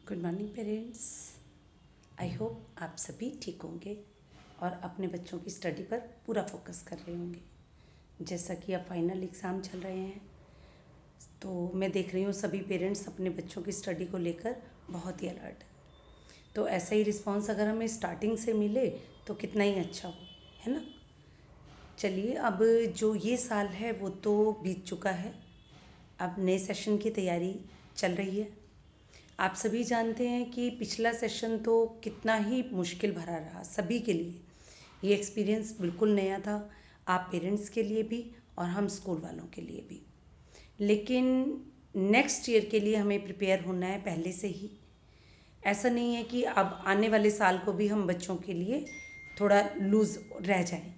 Good morning parents. I hope आप सभी ठीक होंगे और अपने बच्चों की स्टडी पर पूरा फोकस कर रहे होंगे। जैसा कि अब फाइनल एग्ज़ाम चल रहे हैं तो मैं देख रही हूँ सभी पेरेंट्स अपने बच्चों की स्टडी को लेकर बहुत ही अलर्ट है। तो ऐसा ही रिस्पॉन्स अगर हमें स्टार्टिंग से मिले तो कितना ही अच्छा हो, है ना। चलिए, अब जो ये साल है वो तो बीत चुका है, अब नए सेशन की तैयारी चल रही है। आप सभी जानते हैं कि पिछला सेशन तो कितना ही मुश्किल भरा रहा सभी के लिए। ये एक्सपीरियंस बिल्कुल नया था, आप पेरेंट्स के लिए भी और हम स्कूल वालों के लिए भी। लेकिन नेक्स्ट ईयर के लिए हमें प्रिपेयर होना है पहले से ही। ऐसा नहीं है कि अब आने वाले साल को भी हम बच्चों के लिए थोड़ा लूज़ रह जाएं,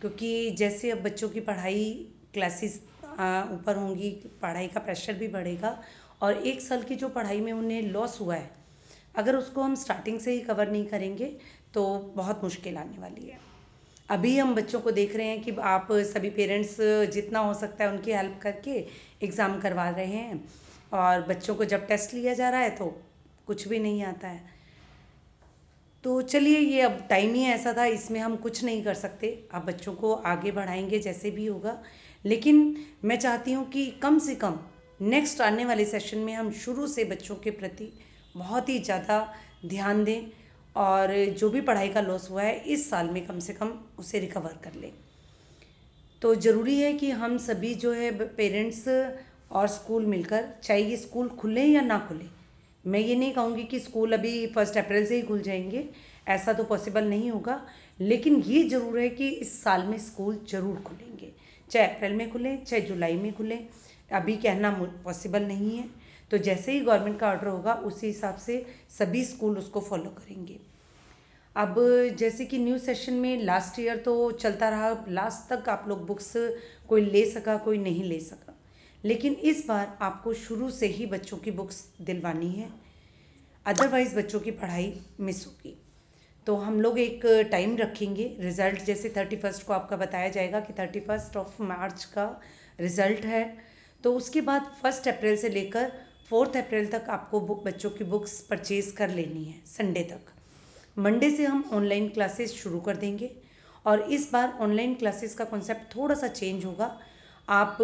क्योंकि जैसे अब बच्चों की पढ़ाई क्लासेस ऊपर होंगी, पढ़ाई का प्रेशर भी बढ़ेगा और एक साल की जो पढ़ाई में उन्हें लॉस हुआ है, अगर उसको हम स्टार्टिंग से ही कवर नहीं करेंगे तो बहुत मुश्किल आने वाली है। अभी हम बच्चों को देख रहे हैं कि आप सभी पेरेंट्स जितना हो सकता है उनकी हेल्प करके एग्ज़ाम करवा रहे हैं और बच्चों को जब टेस्ट लिया जा रहा है तो कुछ भी नहीं आता है। तो चलिए, ये अब टाइम ही ऐसा था, इसमें हम कुछ नहीं कर सकते। अब बच्चों को आगे बढ़ाएंगे जैसे भी होगा, लेकिन मैं चाहती हूँ कि कम से कम नेक्स्ट आने वाले सेशन में हम शुरू से बच्चों के प्रति बहुत ही ज़्यादा ध्यान दें और जो भी पढ़ाई का लॉस हुआ है इस साल में कम से कम उसे रिकवर कर लें। तो ज़रूरी है कि हम सभी जो है पेरेंट्स और स्कूल मिलकर, चाहे ये स्कूल खुले या ना खुले, मैं ये नहीं कहूँगी कि स्कूल अभी 1 अप्रैल से ही खुल जाएंगे, ऐसा तो पॉसिबल नहीं होगा। लेकिन ये ज़रूर है कि इस साल में स्कूल ज़रूर खुलेंगे, चाहे अप्रैल में खुलें चाहे जुलाई में खुलें, अभी कहना पॉसिबल नहीं है। तो जैसे ही गवर्नमेंट का ऑर्डर होगा उसी हिसाब से सभी स्कूल उसको फॉलो करेंगे। अब जैसे कि न्यू सेशन में लास्ट ईयर तो चलता रहा, लास्ट तक आप लोग बुक्स कोई ले सका कोई नहीं ले सका, लेकिन इस बार आपको शुरू से ही बच्चों की बुक्स दिलवानी है, अदरवाइज़ बच्चों की पढ़ाई मिस होगी। तो हम लोग एक टाइम रखेंगे, रिज़ल्ट जैसे 31 को आपका बताया जाएगा कि 31 मार्च का रिज़ल्ट है, तो उसके बाद 1 अप्रैल से लेकर 4 अप्रैल तक आपको बच्चों की बुक्स परचेज़ कर लेनी है। संडे तक, मंडे से हम ऑनलाइन क्लासेस शुरू कर देंगे और इस बार ऑनलाइन क्लासेस का कॉन्सेप्ट थोड़ा सा चेंज होगा। आप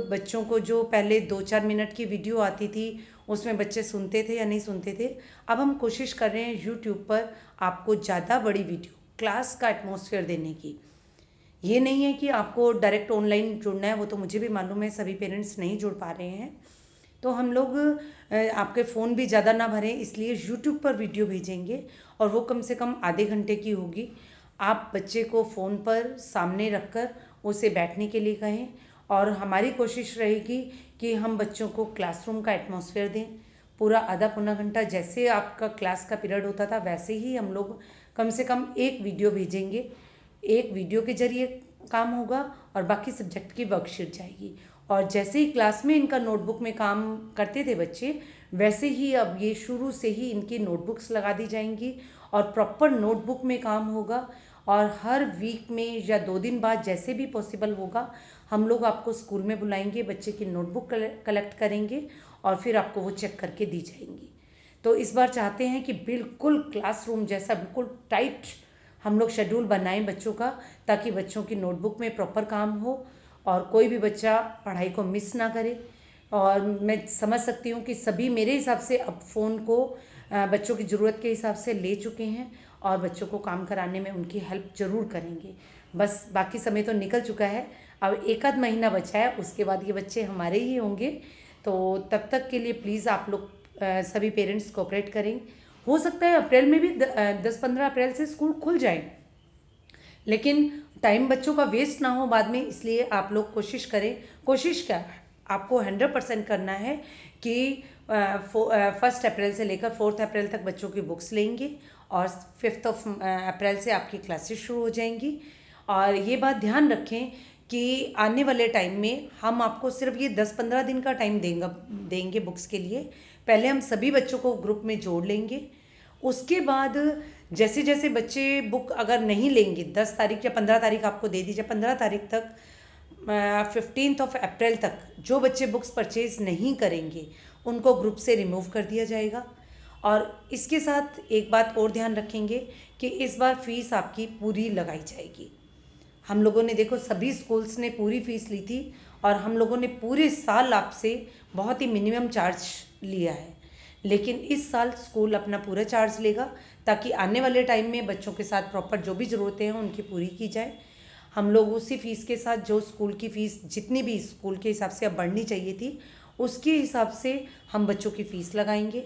बच्चों को जो पहले 2-4 मिनट की वीडियो आती थी उसमें बच्चे सुनते थे या नहीं सुनते थे, अब हम कोशिश कर रहे हैं यूट्यूब पर आपको ज़्यादा बड़ी वीडियो क्लास का एटमॉस्फेयर देने की। ये नहीं है कि आपको डायरेक्ट ऑनलाइन जुड़ना है, वो तो मुझे भी मालूम है सभी पेरेंट्स नहीं जुड़ पा रहे हैं। तो हम लोग आपके फ़ोन भी ज़्यादा ना भरें, इसलिए यूट्यूब पर वीडियो भेजेंगे और वो कम से कम आधे घंटे की होगी। आप बच्चे को फ़ोन पर सामने रखकर उसे बैठने के लिए कहें और हमारी कोशिश रहेगी कि हम बच्चों को क्लासरूम का एटमॉस्फेयर दें। पूरा आधा पौना घंटा जैसे आपका क्लास का पीरियड होता था वैसे ही हम लोग कम से कम एक वीडियो भेजेंगे, एक वीडियो के जरिए काम होगा और बाकी सब्जेक्ट की वर्कशीट जाएगी। और जैसे ही क्लास में इनका नोटबुक में काम करते थे बच्चे, वैसे ही अब ये शुरू से ही इनकी नोटबुक्स लगा दी जाएंगी और प्रॉपर नोटबुक में काम होगा। और हर वीक में या 2 दिन बाद जैसे भी पॉसिबल होगा हम लोग आपको स्कूल में बुलाएंगे, बच्चे की नोटबुक कलेक्ट करेंगे और फिर आपको वो चेक करके दी जाएंगी। तो इस बार चाहते हैं कि बिल्कुल क्लासरूम जैसा बिल्कुल टाइट हम लोग शेड्यूल बनाएं बच्चों का, ताकि बच्चों की नोटबुक में प्रॉपर काम हो और कोई भी बच्चा पढ़ाई को मिस ना करे। और मैं समझ सकती हूँ कि सभी मेरे हिसाब से अब फ़ोन को बच्चों की ज़रूरत के हिसाब से ले चुके हैं और बच्चों को काम कराने में उनकी हेल्प ज़रूर करेंगे। बस बाकी समय तो निकल चुका है, अब एक आध महीना बचा है, उसके बाद ये बच्चे हमारे ही होंगे। तो तब तक के लिए प्लीज़ आप लोग सभी पेरेंट्स कोऑपरेट करें। हो सकता है अप्रैल में भी 10-15 अप्रैल से स्कूल खुल जाए, लेकिन टाइम बच्चों का वेस्ट ना हो बाद में, इसलिए आप लोग कोशिश करें। कोशिश क्या, आपको 100% करना है कि 1 अप्रैल से लेकर 4 अप्रैल तक बच्चों की बुक्स लेंगे और 5 अप्रैल से आपकी क्लासेस शुरू हो जाएंगी। और ये बात ध्यान रखें कि आने वाले टाइम में हम आपको सिर्फ ये 10-15 दिन का टाइम देंगे बुक्स के लिए। पहले हम सभी बच्चों को ग्रुप में जोड़ लेंगे, उसके बाद जैसे जैसे बच्चे बुक अगर नहीं लेंगे, 10 तारीख या 15 तारीख आपको दे दीजिए, 15 तारीख तक 15 अप्रैल तक जो बच्चे बुक्स परचेज नहीं करेंगे उनको ग्रुप से रिमूव कर दिया जाएगा। और इसके साथ एक बात और ध्यान रखेंगे कि इस बार फीस आपकी पूरी लगाई जाएगी। हम लोगों ने देखो सभी स्कूल्स ने पूरी फीस ली थी और हम लोगों ने पूरे साल आपसे बहुत ही मिनिमम चार्ज लिया है, लेकिन इस साल स्कूल अपना पूरा चार्ज लेगा ताकि आने वाले टाइम में बच्चों के साथ प्रॉपर जो भी ज़रूरतें हैं उनकी पूरी की जाए। हम लोग उसी फीस के साथ जो स्कूल की फ़ीस जितनी भी स्कूल के हिसाब से अब बढ़नी चाहिए थी उसके हिसाब से हम बच्चों की फ़ीस लगाएंगे।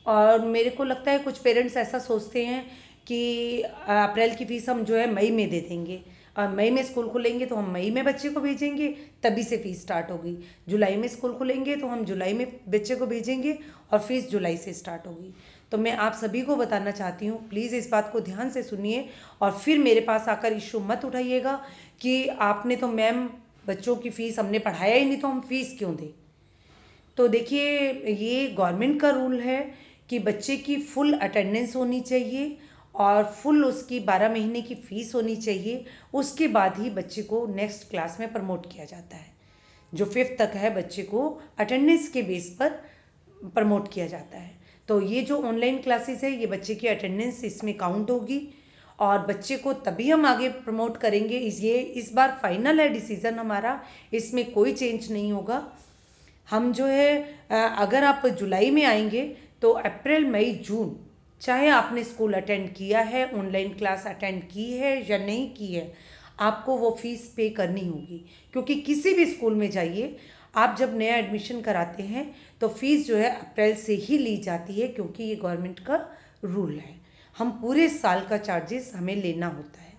और मेरे को लगता है कुछ पेरेंट्स ऐसा सोचते हैं कि अप्रैल की फ़ीस हम जो है मई में दे देंगे और मई में स्कूल खुलेंगे तो हम मई में बच्चे को भेजेंगे, तभी से फ़ीस स्टार्ट होगी। जुलाई में स्कूल खुलेंगे तो हम जुलाई में बच्चे को भेजेंगे और फीस जुलाई से स्टार्ट होगी। तो मैं आप सभी को बताना चाहती हूँ, प्लीज़ इस बात को ध्यान से सुनिए और फिर मेरे पास आकर इशू मत उठाइएगा कि आपने तो मैम बच्चों की फ़ीस हमने पढ़ाया ही नहीं तो हम फ़ीस क्यों दें। तो देखिए ये गवर्नमेंट का रूल है कि बच्चे की फुल अटेंडेंस होनी चाहिए और फुल उसकी 12 महीने की फ़ीस होनी चाहिए। उसके बाद ही बच्चे को नेक्स्ट क्लास में प्रमोट किया जाता है। जो 5th तक है बच्चे को अटेंडेंस के बेस पर प्रमोट किया जाता है। तो ये जो ऑनलाइन क्लासेस है ये बच्चे की अटेंडेंस इसमें काउंट होगी और बच्चे को तभी हम आगे प्रमोट करेंगे। ये इस बार फाइनल है डिसीज़न हमारा, इसमें कोई चेंज नहीं होगा। हम जो है अगर आप जुलाई में आएंगे तो अप्रैल मई जून चाहे आपने स्कूल अटेंड किया है, ऑनलाइन क्लास अटेंड की है या नहीं की है, आपको वो फीस पे करनी होगी। क्योंकि किसी भी स्कूल में जाइए, आप जब नया एडमिशन कराते हैं तो फीस जो है अप्रैल से ही ली जाती है, क्योंकि ये गवर्नमेंट का रूल है। हम पूरे साल का चार्जेस हमें लेना होता है।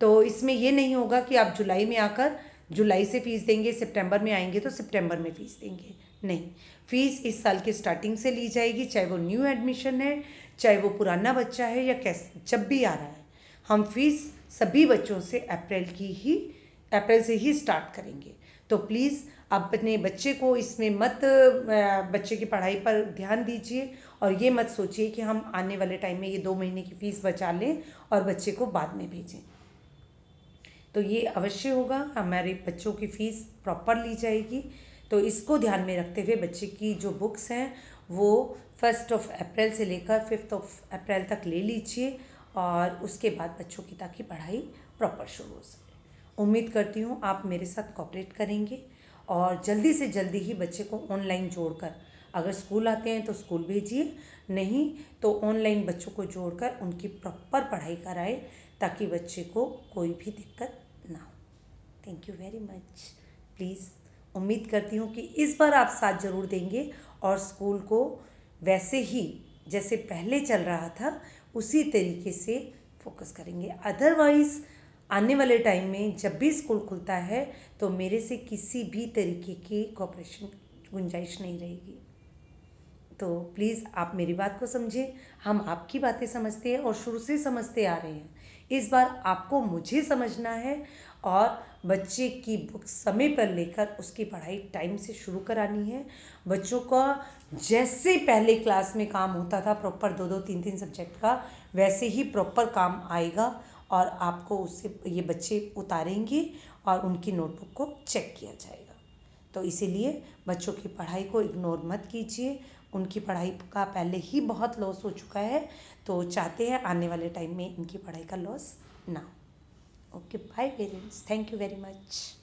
तो इसमें ये नहीं होगा कि आप जुलाई में आकर जुलाई से फ़ीस देंगे, सितंबर में आएंगे तो सितंबर में फ़ीस देंगे। नहीं, फ़ीस इस साल की स्टार्टिंग से ली जाएगी, चाहे वो न्यू एडमिशन है, चाहे वो पुराना बच्चा है या कैसे जब भी आ रहा है। हम फीस सभी बच्चों से अप्रैल से ही स्टार्ट करेंगे। तो प्लीज़ अपने बच्चे को इसमें मत बच्चे की पढ़ाई पर ध्यान दीजिए और ये मत सोचिए कि हम आने वाले टाइम में ये 2 महीने की फ़ीस बचा लें और बच्चे को बाद में भेजें। तो ये अवश्य होगा, हमारे बच्चों की फ़ीस प्रॉपर ली जाएगी। तो इसको ध्यान में रखते हुए बच्चे की जो बुक्स हैं वो 1 अप्रैल से लेकर 5 अप्रैल तक ले लीजिए और उसके बाद बच्चों की ताकि पढ़ाई प्रॉपर शुरू हो सके। उम्मीद करती हूँ आप मेरे साथ कोऑपरेट करेंगे और जल्दी से जल्दी ही बच्चे को ऑनलाइन जोड़कर, अगर स्कूल आते हैं तो स्कूल भेजिए, नहीं तो ऑनलाइन बच्चों को जोड़कर उनकी प्रॉपर पढ़ाई कराए ताकि बच्चे को कोई भी दिक्कत ना हो। Thank you very much. Please उम्मीद करती हूँ कि इस बार आप साथ ज़रूर देंगे और स्कूल को वैसे ही जैसे पहले चल रहा था उसी तरीके से फोकस करेंगे। अदरवाइज़ आने वाले टाइम में जब भी स्कूल खुलता है तो मेरे से किसी भी तरीके की कोऑपरेशन गुंजाइश नहीं रहेगी। तो प्लीज़ आप मेरी बात को समझें, हम आपकी बातें समझते हैं और शुरू से समझते आ रहे हैं। इस बार आपको मुझे समझना है और बच्चे की बुक समय पर लेकर उसकी पढ़ाई टाइम से शुरू करानी है। बच्चों का जैसे पहले क्लास में काम होता था प्रॉपर 2-2 3-3 सब्जेक्ट का, वैसे ही प्रॉपर काम आएगा और आपको उससे ये बच्चे उतारेंगे और उनकी नोटबुक को चेक किया जाएगा। तो इसीलिए बच्चों की पढ़ाई को इग्नोर मत कीजिए। उनकी पढ़ाई का पहले ही बहुत लॉस हो चुका है, तो चाहते हैं आने वाले टाइम में इनकी पढ़ाई का लॉस ना हो। Okay, bye parents, thank you very much.